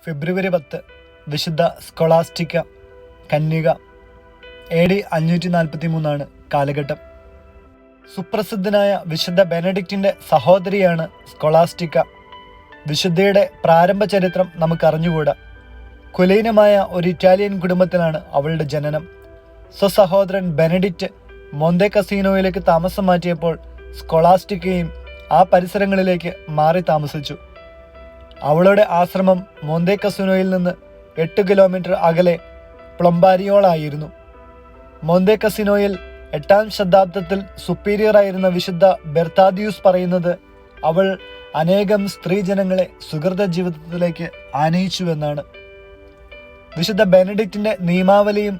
ഫെബ്രുവരി 10 വിശുദ്ധ സ്കൊളാസ്റ്റിക്ക കന്യക. AD 543 കാലഘട്ടം. സുപ്രസിദ്ധനായ വിശുദ്ധ ബെനഡിക്റ്റിൻ്റെ സഹോദരിയാണ് സ്കൊളാസ്റ്റിക്ക. വിശുദ്ധയുടെ പ്രാരംഭ ചരിത്രം നമുക്കറിഞ്ഞുകൂടാ. കുലീനമായ ഒരു ഇറ്റാലിയൻ കുടുംബത്തിലാണ് അവളുടെ ജനനം. സ്വസഹോദരൻ ബെനഡിക്റ്റ് മോന്തെ കസീനോയിലേക്ക് താമസം മാറ്റിയപ്പോൾ സ്കൊളാസ്റ്റിക്കയും ആ പരിസരങ്ങളിലേക്ക് മാറി താമസിച്ചു. അവളുടെ ആശ്രമം മോന്തെ കസീനോയിൽ നിന്ന് 8 കിലോമീറ്റർ അകലെ പ്ലൊംബാരിയോളായിരുന്നു. മോന്തെ കസീനോയിൽ 8-ാം ശതാബ്ദത്തിൽ സുപ്പീരിയറായിരുന്ന വിശുദ്ധ ബെർത്താദിയൂസ് പറയുന്നത് അവൾ അനേകം സ്ത്രീജനങ്ങളെ സുഹൃത ജീവിതത്തിലേക്ക് ആനയിച്ചുവെന്നാണ്. വിശുദ്ധ ബെനഡിക്റ്റിൻ്റെ നിയമാവലിയും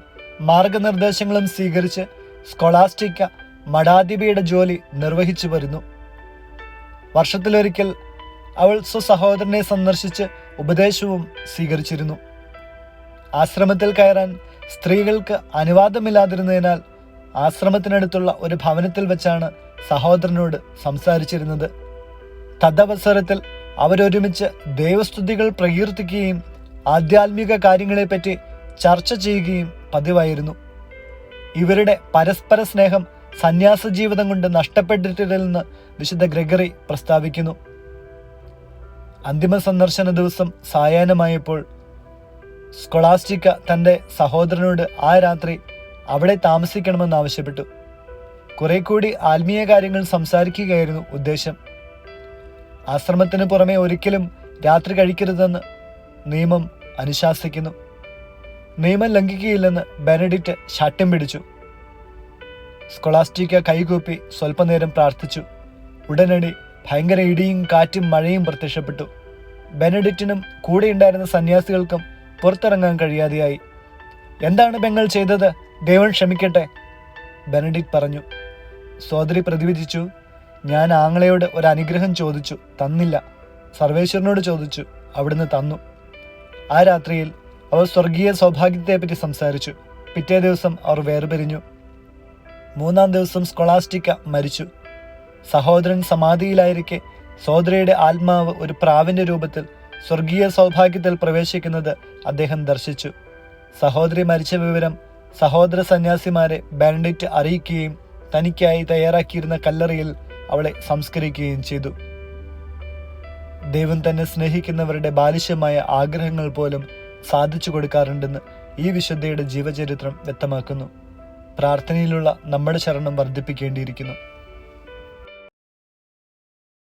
മാർഗനിർദ്ദേശങ്ങളും സ്വീകരിച്ച് സ്കൊളാസ്റ്റിക്ക മഠാധിപതിയുടെ ജോലി നിർവഹിച്ചു വരുന്നു. വർഷത്തിലൊരിക്കൽ അവൾ സ്വസഹോദരനെ സന്ദർശിച്ച് ഉപദേശവും സ്വീകരിച്ചിരുന്നു. ആശ്രമത്തിൽ കയറാൻ സ്ത്രീകൾക്ക് അനുവാദമില്ലാതിരുന്നതിനാൽ ആശ്രമത്തിനടുത്തുള്ള ഒരു ഭവനത്തിൽ വെച്ചാണ് സഹോദരനോട് സംസാരിച്ചിരുന്നത്. തദവസരത്തിൽ അവരൊരുമിച്ച് ദൈവസ്തുതികൾ പ്രകീർത്തിക്കുകയും ആധ്യാത്മിക കാര്യങ്ങളെപ്പറ്റി ചർച്ച ചെയ്യുകയും പതിവായിരുന്നു. ഇവരുടെ പരസ്പര സ്നേഹം സന്യാസ ജീവിതം കൊണ്ട് നഷ്ടപ്പെട്ടിട്ടില്ലെന്ന് വിശുദ്ധ ഗ്രെഗറി പ്രസ്താവിക്കുന്നു. അന്തിമ സന്ദർശന ദിവസം സായാഹ്നമായപ്പോൾ സ്കൊളാസ്റ്റിക്ക തൻ്റെ സഹോദരനോട് ആ രാത്രി അവിടെ താമസിക്കണമെന്ന് ആവശ്യപ്പെട്ടു. കുറെ കൂടി ആത്മീയ കാര്യങ്ങൾ സംസാരിക്കുകയായിരുന്നു ഉദ്ദേശം. ആശ്രമത്തിന് പുറമെ ഒരിക്കലും രാത്രി കഴിക്കരുതെന്ന് നിയമം അനുശാസിക്കുന്നു. നിയമം ലംഘിക്കുകയില്ലെന്ന് ബെനഡിക്റ്റ് ശാഠ്യം പിടിച്ചു. സ്കൊളാസ്റ്റിക്ക കൈകൂപ്പി സ്വല്പനേരം പ്രാർത്ഥിച്ചു. ഉടനടി ഭയങ്കര ഇടിയും കാറ്റും മഴയും പ്രത്യക്ഷപ്പെട്ടു. ബെനഡിക്റ്റിനും കൂടെയുണ്ടായിരുന്ന സന്യാസികൾക്കും പുറത്തിറങ്ങാൻ കഴിയാതെയായി. എന്താണ് പെങ്ങൾ ചെയ്തത്? ദൈവം ക്ഷമിക്കട്ടെ, ബെനഡിക്റ്റ് പറഞ്ഞു. സോദരി പ്രതിവിധിച്ചു. ഞാൻ ആങ്ങളയോട് ഒരു അനുഗ്രഹം ചോദിച്ചു, തന്നില്ല. സർവേശ്വരനോട് ചോദിച്ചു, അവിടുന്ന് തന്നു. ആ രാത്രിയിൽ അവർ സ്വർഗീയ സൗഭാഗ്യത്തെപ്പറ്റി സംസാരിച്ചു. പിറ്റേ ദിവസം അവർ വേർപിരിഞ്ഞു. 3-ാം ദിവസം സ്കൊളാസ്റ്റിക്ക മരിച്ചു. സഹോദരൻ സമാധിയിലായിരിക്കെ സോദരിയുടെ ആത്മാവ് ഒരു പ്രാവിൻ്റെ രൂപത്തിൽ സ്വർഗീയ സൗഭാഗ്യത്തിൽ പ്രവേശിക്കുന്നത് അദ്ദേഹം ദർശിച്ചു. സഹോദരി മരിച്ച വിവരം സഹോദര സന്യാസിമാരെ ബെനഡിക്റ്റ് അറിയിക്കുകയും തനിക്കായി തയ്യാറാക്കിയിരുന്ന കല്ലറയിൽ അവളെ സംസ്കരിക്കുകയും ചെയ്തു. ദൈവം തന്നെ സ്നേഹിക്കുന്നവരുടെ ബാലിശമായ ആഗ്രഹങ്ങൾ പോലും സാധിച്ചു കൊടുക്കാറുണ്ടെന്ന് ഈ വിശുദ്ധയുടെ ജീവചരിത്രം വ്യക്തമാക്കുന്നു. പ്രാർത്ഥനയിലുള്ള നമ്മുടെ ശരണം വർദ്ധിപ്പിക്കേണ്ടിയിരിക്കുന്നു.